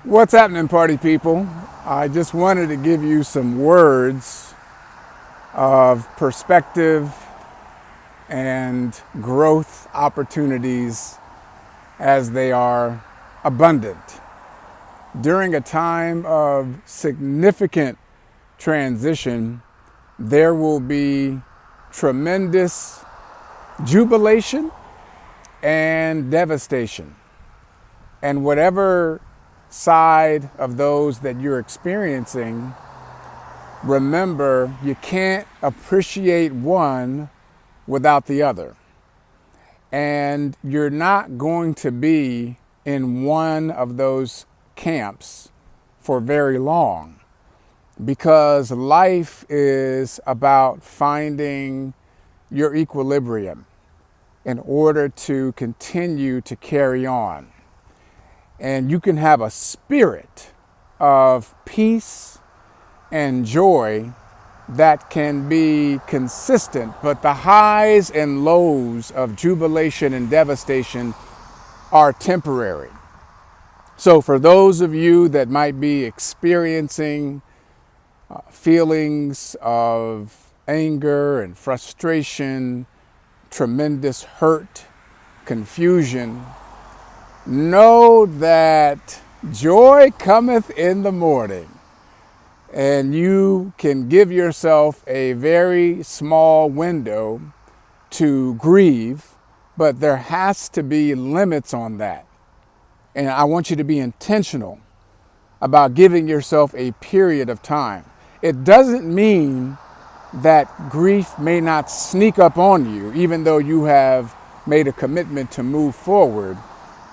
What's happening, party people? I just wanted to give you some words of perspective and growth opportunities as they are abundant. During a time of significant transition, there will be tremendous jubilation and devastation. And whatever side of those that you're experiencing, remember you can't appreciate one without the other. And you're not going to be in one of those camps for very long because life is about finding your equilibrium in order to continue to carry on. And you can have a spirit of peace and joy that can be consistent, but the highs and lows of jubilation and devastation are temporary. So for those of you that might be experiencing feelings of anger and frustration, tremendous hurt, confusion, know that joy cometh in the morning, and you can give yourself a very small window to grieve, but there has to be limits on that. And I want you to be intentional about giving yourself a period of time. It doesn't mean that grief may not sneak up on you, even though you have made a commitment to move forward.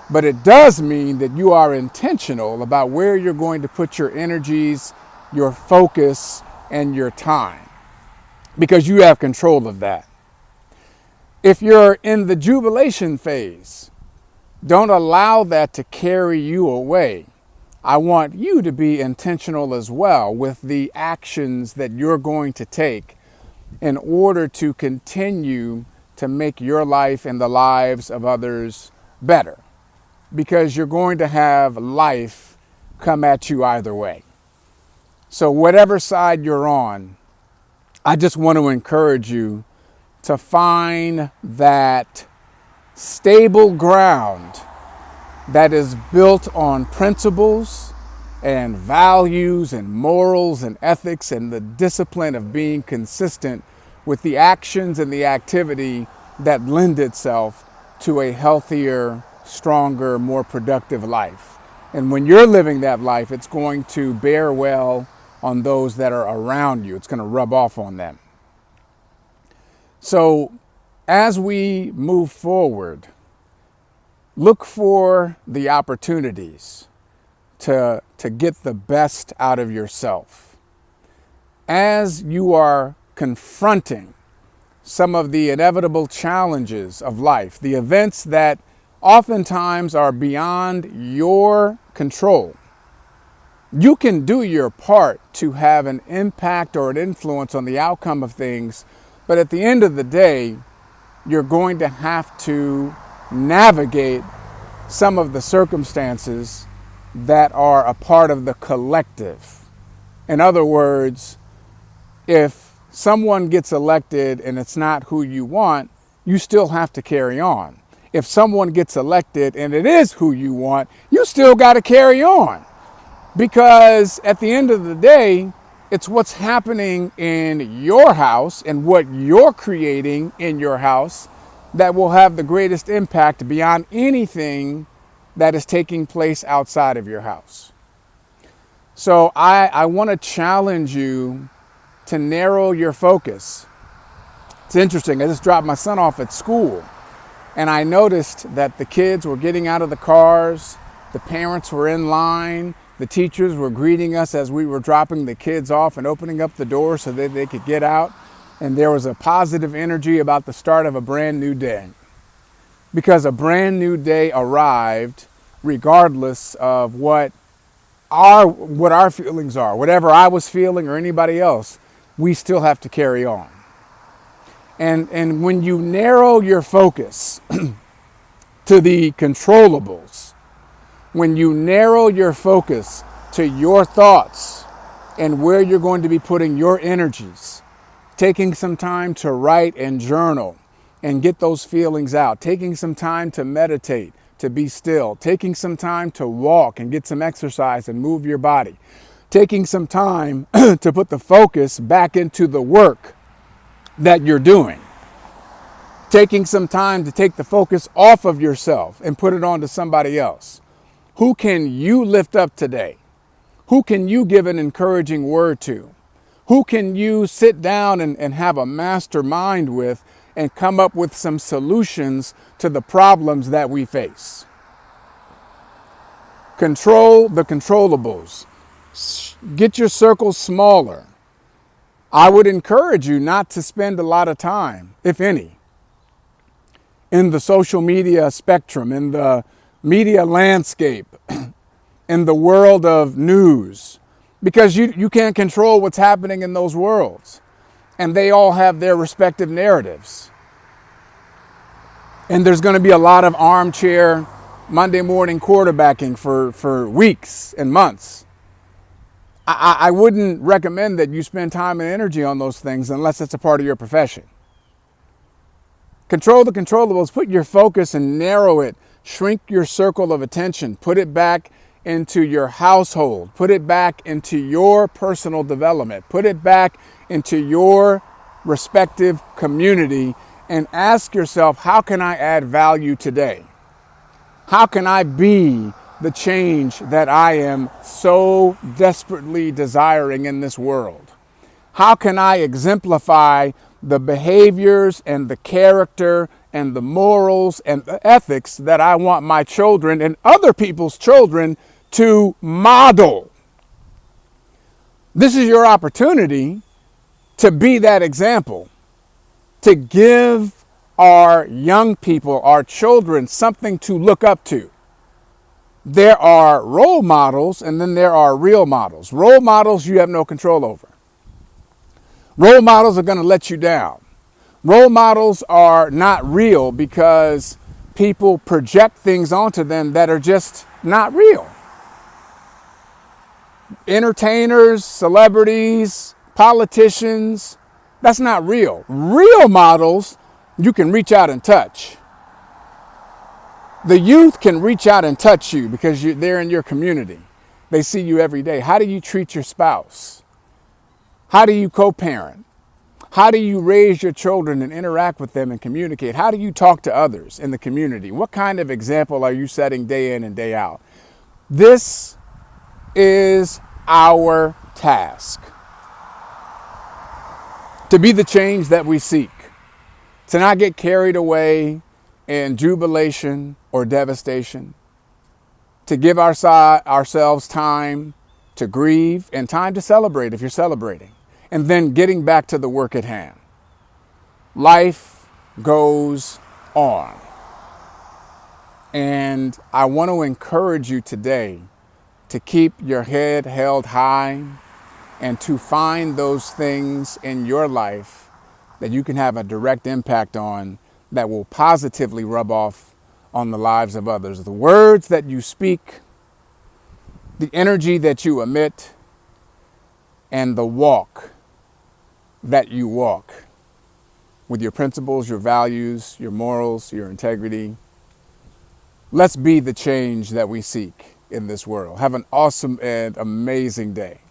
But it does mean that you are intentional about where you're going to put your energies, your focus, and your time, because you have control of that. If you're in the jubilation phase, don't allow that to carry you away. I want you to be intentional as well with the actions that you're going to take in order to continue to make your life and the lives of others better, because you're going to have life come at you either way. So whatever side you're on, I just want to encourage you to find that stable ground that is built on principles and values and morals and ethics and the discipline of being consistent with the actions and the activity that lend itself to a healthier, stronger, more productive life. And when you're living that life, it's going to bear well on those that are around you. It's going to rub off on them. So as we move forward, look for the opportunities to get the best out of yourself. As you are confronting some of the inevitable challenges of life, the events that oftentimes are beyond your control, you can do your part to have an impact or an influence on the outcome of things, but at the end of the day, you're going to have to navigate some of the circumstances that are a part of the collective. In other words, if someone gets elected and it's not who you want, you still have to carry on. If someone gets elected and it is who you want, you still got to carry on. Because at the end of the day, it's what's happening in your house and what you're creating in your house that will have the greatest impact beyond anything that is taking place outside of your house. So I want to challenge you to narrow your focus. It's interesting. I just dropped my son off at school, and I noticed that the kids were getting out of the cars, the parents were in line, the teachers were greeting us as we were dropping the kids off and opening up the door so that they could get out. And there was a positive energy about the start of a brand new day, because a brand new day arrived regardless of what our feelings are. Whatever I was feeling or anybody else, we still have to carry on. And when you narrow your focus to the controllables, When you narrow your focus to your thoughts and where you're going to be putting your energies, taking some time to write and journal and get those feelings out, taking some time to meditate, to be still, taking some time to walk and get some exercise and move your body, taking some time to put the focus back into the work that you're doing, taking some time to take the focus off of yourself and put it on to somebody else. Who can you lift up today? Who can you give an encouraging word to? Who can you sit down and have a mastermind with and come up with some solutions to the problems that we face? Control the controllables. Get your circle smaller. I would encourage you not to spend a lot of time, if any, in the social media spectrum, in the media landscape, in the world of news, because you can't control what's happening in those worlds. And they all have their respective narratives. And there's going to be a lot of armchair Monday morning quarterbacking for weeks and months. I wouldn't recommend that you spend time and energy on those things unless it's a part of your profession. Control the controllables. Put your focus and narrow it. Shrink your circle of attention. Put it back into your household. Put it back into your personal development. Put it back into your respective community and ask yourself, how can I add value today? How can I be the change that I am so desperately desiring in this world? How can I exemplify the behaviors and the character and the morals and the ethics that I want my children and other people's children to model? This is your opportunity to be that example, to give our young people, our children, something to look up to. There are role models and then there are real models. Role models you have no control over. Role models are going to let you down. Role models are not real because people project things onto them that are just not real. Entertainers, celebrities, politicians, that's not real. Real models you can reach out and touch. The youth can reach out and touch you because they're in your community. They see you every day. How do you treat your spouse? How do you co-parent? How do you raise your children and interact with them and communicate? How do you talk to others in the community? What kind of example are you setting day in and day out? This is our task. To be the change that we seek. To not get carried away in jubilation or devastation, to give ourselves time to grieve and time to celebrate if you're celebrating, and then getting back to the work at hand. Life goes on. And I want to encourage you today to keep your head held high and to find those things in your life that you can have a direct impact on that will positively rub off on the lives of others. The words that you speak, the energy that you emit, and the walk that you walk with your principles, your values, your morals, your integrity. Let's be the change that we seek in this world. Have an awesome and amazing day.